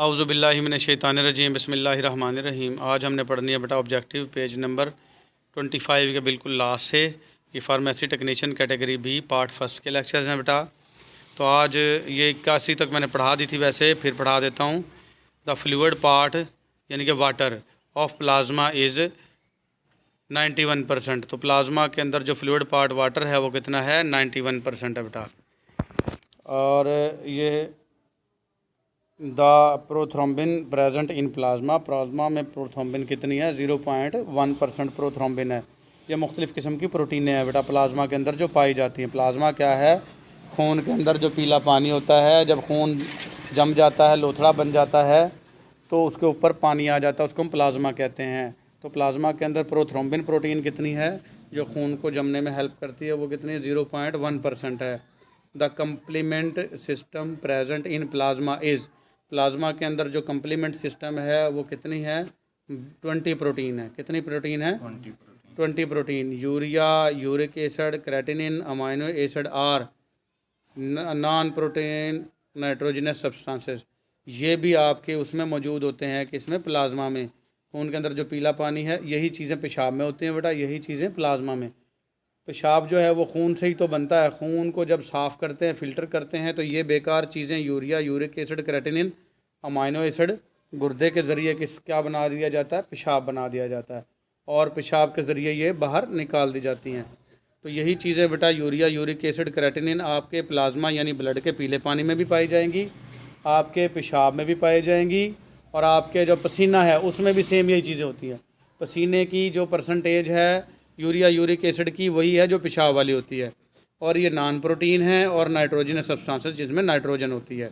औज़ुबिल्लाहिमिनश्शैतानिर्रजीम बिस्मिल्लाहिर्रहमानिर्रहीम। आज हमने पढ़नी है बेटा ऑब्जेक्टिव पेज नंबर 25 के बिल्कुल लास्ट से। ये pharmacy technician category B part first के लेक्चर्स हैं बेटा। तो आज ये 81 तक मैंने पढ़ा दी थी, वैसे फिर पढ़ा देता हूँ। द फ्लूइड पार्ट यानी कि वाटर ऑफ प्लाज्मा इज़ 91%। तो प्लाज्मा के अंदर जो फ्लूइड पार्ट वाटर है वो कितना है, 91% है बेटा। और ये the prothrombin present in plasma में प्रोथ्रोम्बिन कितनी है, 0.1% प्रोथ्रोम्बिन है। ये मुख्तलिफ़ किस्म की प्रोटीनें हैं बेटा प्लाज्मा के अंदर जो पाई जाती हैं। प्लाज्मा क्या है, खून के अंदर जो पीला पानी होता है, जब खून जम जाता है, लोथड़ा बन जाता है, तो उसके ऊपर पानी आ जाता है, उसको हम प्लाज्मा कहते हैं। तो प्लाज्मा के अंदर प्रोथ्रोम्बिन प्रोटीन कितनी है जो खून को जमने में हेल्प करती है, वो कितनी है, 0.1% है। The complement system present in plasma is, plasma के अंदर जो कम्प्लीमेंट सिस्टम है वो कितनी है, 20 प्रोटीन है। कितनी प्रोटीन है, 20 protein. Urea, uric acid, creatinine, amino acid are non protein nitrogenous substances. ये भी आपके उसमें मौजूद होते हैं, किसमें, प्लाज्मा में। खून के अंदर जो पीला पानी है, यही चीज़ें पेशाब में होती हैं बेटा, यही चीज़ें प्लाज्मा में। पेशाब जो है वो खून से ही तो बनता है। खून को जब साफ़ करते हैं, फ़िल्टर करते हैं, तो ये बेकार चीज़ें urea, uric acid, creatinine, amino acid गुर्दे के ज़रिए क्या बना दिया जाता है, पेशाब बना दिया जाता है, और पेशाब के ज़रिए ये बाहर निकाल दी जाती हैं। तो यही चीज़ें बेटा यूरिया, यूरिक एसिड, क्रेटिनिन आपके प्लाज्मा यानी ब्लड के पीले पानी में भी पाई जाएंगी, आपके पेशाब में भी पाई जाएंगी, और आपके जो पसीना है उसमें भी सेम यही चीज़ें होती हैं। पसीने की जो परसेंटेज है यूरिया, यूरिक एसिड की, वही है जो पेशाब वाली होती है। और ये नॉन प्रोटीन है और नाइट्रोजनस सब्सटेंसेस जिसमें नाइट्रोजन होती है।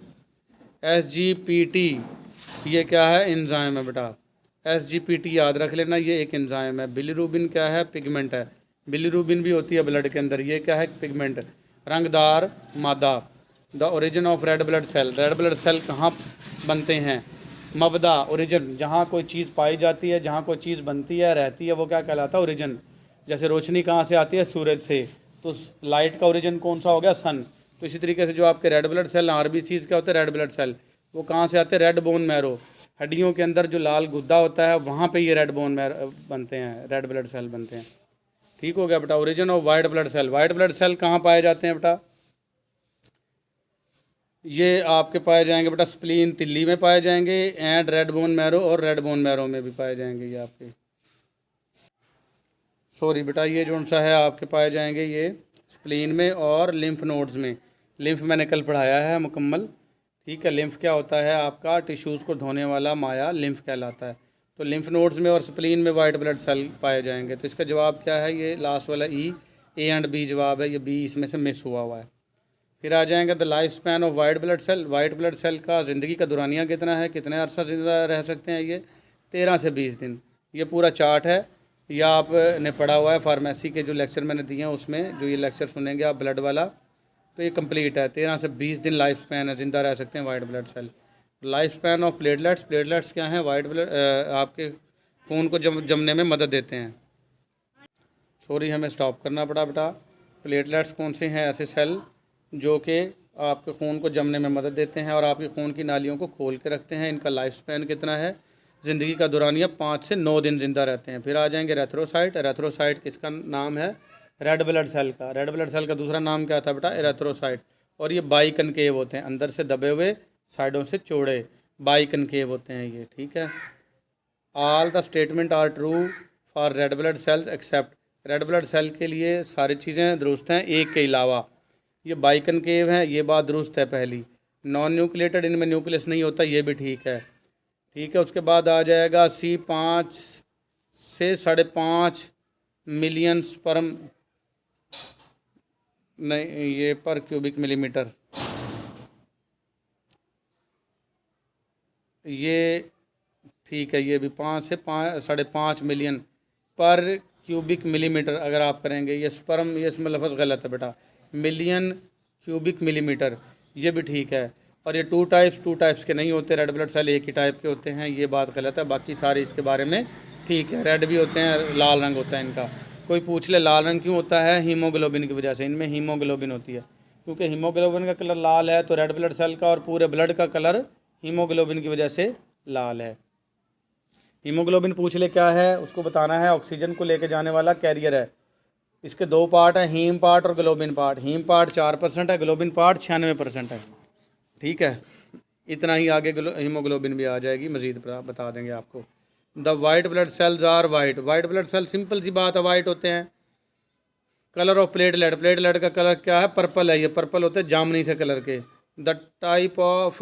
SGPT ये क्या है, एंजाइम है बेटा। SGPT याद रख लेना, ये एक एंजाइम है। बिलीरुबिन क्या है, पिगमेंट है। बिलीरुबिन भी होती है ब्लड के अंदर, ये क्या है, पिगमेंट, रंगदार मादा। The origin of red blood cell, red blood cell कहाँ बनते हैं, मबदा, ओरिजिन, जहाँ कोई चीज़ पाई जाती है, जहाँ कोई चीज़ बनती है, रहती है, वो क्या कहलाता है, ओरिजिन। जैसे रोशनी कहाँ से आती है, सूरज से, तो लाइट का ओरिजिन कौन सा हो गया, सन। तो इसी तरीके से जो आपके रेड ब्लड सेल, RBCs क्या होते हैं, रेड ब्लड सेल, वो कहाँ से आते हैं, रेड बोन मैरो। हड्डियों के अंदर जो लाल गुद्दा होता है, वहाँ पे ये रेड बोन मैरो बनते हैं, रेड ब्लड सेल बनते हैं। ठीक हो गया बेटा। Origin of white blood cell, white blood cell कहाँ पाए जाते हैं बेटा, ये आपके पाए जाएंगे बेटा स्प्लीन, तिल्ली में पाए जाएंगे, एंड रेड बोन मैरो, और रेड बोन मैरो में भी पाए जाएंगे ये आपके, सॉरी बेटा, ये जो सा है आपके पाए जाएंगे ये स्प्लीन में और लिम्फ नोड्स में। लिम्फ मैंने कल पढ़ाया है मुकम्मल, ठीक है। लिम्फ क्या होता है, आपका टिश्यूज़ को धोने वाला माया लिम्फ कहलाता है। तो लिम्फ नोड्स में और स्प्लीन में वाइट ब्लड सेल पाए जाएंगे। तो इसका जवाब क्या है, ये लास्ट वाला E, A एंड B जवाब है, ये B इसमें से मिस हुआ है। फिर आ जाएंगे the life span of white blood cell, white blood cell का ज़िंदगी का दुरानिया कितना है, कितने अरसा ज़िंदा रह सकते हैं, ये 13 से 20 दिन। ये पूरा चार्ट है, यह आपने पढ़ा हुआ है फार्मेसी के जो लेक्चर मैंने दिए हैं उसमें, जो ये लेक्चर सुनेंगे आप ब्लड वाला, तो ये कंप्लीट है। 13 से 20 दिन लाइफ स्पैन है, ज़िंदा रह सकते हैं white blood cell. Life span of platelets, platelets क्या हैं, वाइट ब्लड आपके खून को जमने में मदद देते हैं। सॉरी, हमें स्टॉप करना पड़ा बेटा। प्लेटलेट्स कौन से हैं, ऐसे सेल जो कि आपके खून को जमने में मदद देते हैं और आपके खून की नालियों को खोल के रखते हैं। इनका लाइफ स्पैन कितना है, ज़िंदगी का दौरानिया 5 से 9 दिन ज़िंदा रहते हैं। फिर आ जाएंगे एरेथ्रोसाइट, एरेथ्रोसाइट किसका नाम है, रेड ब्लड सेल का। रेड ब्लड सेल का दूसरा नाम क्या था बेटा, एरेथ्रोसाइट। और ये बाई कनकेव होते हैं, अंदर से दबे हुए, साइडों से चौड़े, बाई कनकेव होते हैं ये, ठीक है। All the statement are true for red blood cells except, red blood cell के लिए सारी चीज़ें दुरुस्त हैं एक के अलावा, ये बाई कनकेव हैं, ये बात दुरुस्त है पहली। नॉन न्यूक्लिएटेड, इनमें न्यूक्लियस नहीं होता, ये भी ठीक है, ठीक है। उसके बाद आ जाएगा C 5 से 5.5 मिलियन स्पर्म, नहीं ये पर क्यूबिक मिलीमीटर, ये ठीक है, ये भी 5 से 5.5 मिलियन पर क्यूबिक मिलीमीटर अगर आप करेंगे। ये स्पर्म, ये इसमें लफ्ज़ गलत है बेटा, मिलियन क्यूबिक मिलीमीटर, ये भी ठीक है। और ये टू टाइप्स के नहीं होते, रेड ब्लड सेल एक ही टाइप के होते हैं, ये बात गलत है। बाकी सारे इसके बारे में ठीक है, रेड भी होते हैं, लाल रंग होता है इनका। कोई पूछ ले लाल रंग क्यों होता है, हीमोग्लोबिन की वजह से, इनमें हीमोग्लोबिन होती है, क्योंकि हीमोग्लोबिन का कलर लाल है तो रेड ब्लड सेल का और पूरे ब्लड का कलर हीमोग्लोबिन की वजह से लाल है। हीमोग्लोबिन पूछ ले क्या है, उसको बताना है ऑक्सीजन को लेके जाने वाला कैरियर है। इसके दो पार्ट हैं, हीम पार्ट और ग्लोबिन पार्ट। हीम पार्ट 4% है, ग्लोबिन पार्ट 96% है। ठीक है, इतना ही आगे हीमोग्लोबिन भी आ जाएगी, मज़ीद बता देंगे आपको। The white blood cells are white. White blood cell simple सी बात है, वाइट होते हैं। कलर ऑफ प्लेटलेट, प्लेटलेट का कलर क्या है, पर्पल है। ये पर्पल होते हैं जामनी से कलर के। The type of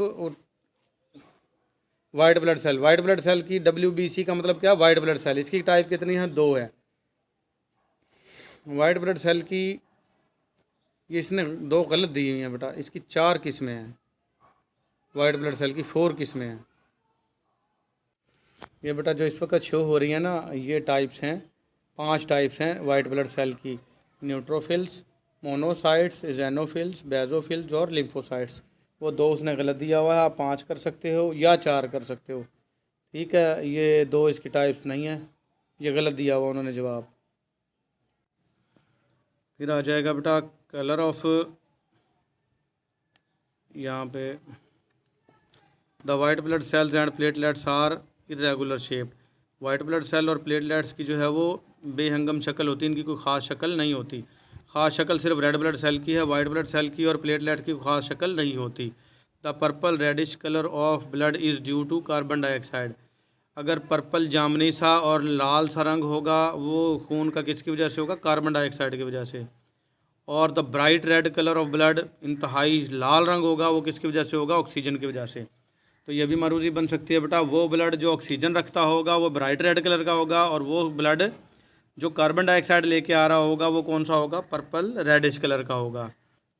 white blood cell, white blood cell की WBC का मतलब क्या, वाइट ब्लड सेल। इसकी टाइप कितनी है, 2 है। वाइट ब्लड सेल की ये इसने 2 गलत दी हुई हैं बेटा, इसकी 4 किस्में हैं। वाइट ब्लड सेल की 4 किस्में हैं। ये बेटा जो इस वक्त शो हो रही है ना, ये टाइप्स हैं, 5 टाइप्स हैं वाइट ब्लड सेल की। न्यूट्रोफिल्स, मोनोसाइट्स, इजेनोफिल्स, बेजोफिल्स और लिम्फोसाइट्स। वो 2 उसने गलत दिया हुआ है, आप 5 कर सकते हो या 4 कर सकते हो। ठीक है, ये 2 इसकी टाइप्स नहीं है, ये गलत दिया हुआ उन्होंने जवाब। फिर आ जाएगा बेटा कलर ऑफ, यहाँ पे the white blood cells and platelets are irregular shaped. White blood cell और प्लेटलेट्स की जो है वो बेहंगम शक्ल होती है, इनकी कोई ख़ास शक्ल नहीं होती। ख़ास शक्ल सिर्फ रेड ब्लड सेल की है, वाइट ब्लड सेल की और प्लेटलेट की ख़ास शक्ल नहीं होती। The purple reddish colour of blood is due to carbon dioxide. अगर पर्पल जामनी सा और लाल सा रंग होगा, वो खून का किसकी वजह से होगा, कार्बन डाइऑक्साइड की वजह से। और the bright red colour of blood, इंतहाई लाल रंग होगा, वो किसकी वजह से होगा, ऑक्सीजन की वजह से। तो ये भी मारूजी बन सकती है बेटा, वो ब्लड जो ऑक्सीजन रखता होगा वो ब्राइट रेड कलर का होगा, और वो ब्लड जो कार्बन डाइऑक्साइड लेके आ रहा होगा वो कौन सा होगा, पर्पल रेडिश कलर का होगा।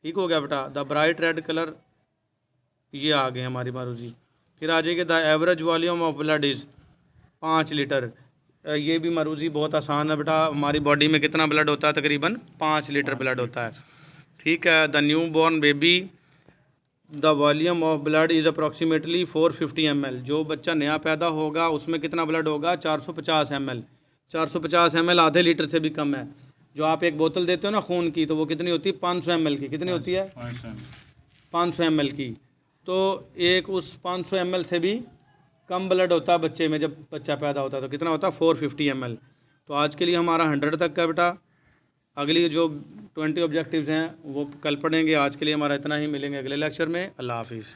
ठीक हो गया बेटा, द ब्राइट रेड कलर, ये आ गए हमारी मारूजी। फिर आ जाएगी the average volume of blood is 5 litre. ये भी मारूजी बहुत आसान है बेटा, हमारी बॉडी में कितना ब्लड होता है, तकरीबन 5 लीटर ब्लड होता है। ठीक है, the new born baby, the volume of blood is approximately 450 ml। जो बच्चा नया पैदा होगा उसमें कितना ब्लड होगा, 450 ml। 450 ml आधे लीटर से भी कम है। जो आप एक बोतल देते हो ना खून की, तो वो कितनी होती है, 500 ml की। कितनी होती है, 500 ml की। तो एक उस 500 ml से भी कम ब्लड होता है बच्चे में, जब बच्चा पैदा होता है तो कितना होता है, 450 ml। तो आज के लिए हमारा 100 तक का बेटा। अगली जो 20 ऑब्जेक्टिव्स हैं वो कल पढ़ेंगे। आज के लिए हमारा इतना ही, मिलेंगे अगले लेक्चर में। अल्लाह हाफिज़।